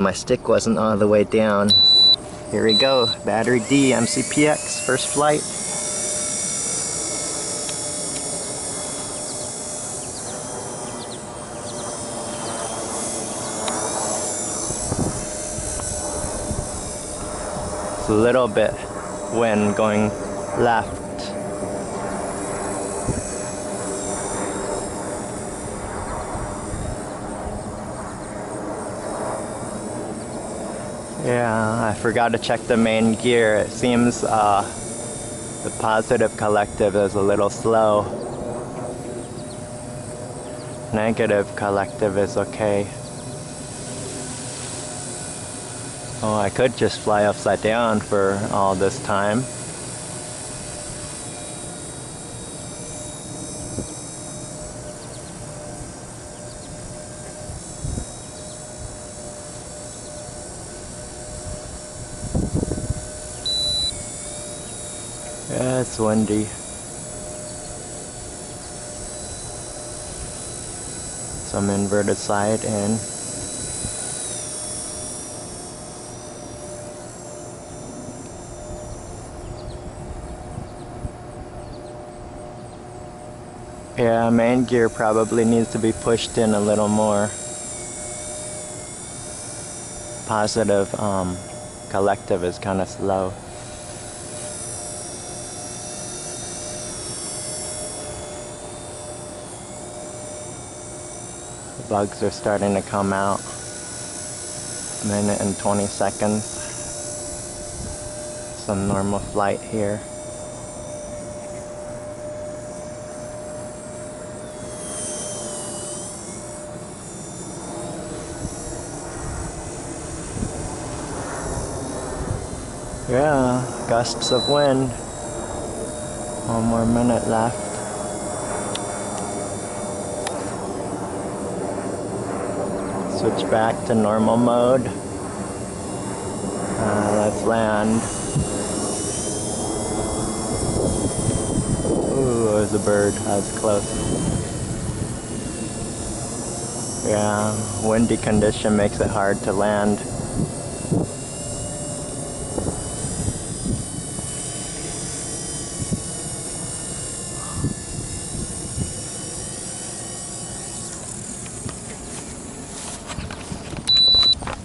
My stick wasn't all the way down. Here we go, battery D, mcpx, first flight. It's a little bit wind going left. Yeah, I forgot to check the main gear. It seems the positive collective is a little slow. Negative collective is okay. Oh, I could just fly upside down for all this time. Yeah, it's windy. Some inverted side in. Yeah, main gear probably needs to be pushed in a little more. Positive collective is kind of slow. The bugs are starting to come out. Minute and 20 seconds. Some normal flight here. Yeah, gusts of wind. One more minute left. Switch back to normal mode. Let's land. Ooh, there's a bird. That was close. Yeah, windy condition makes it hard to land.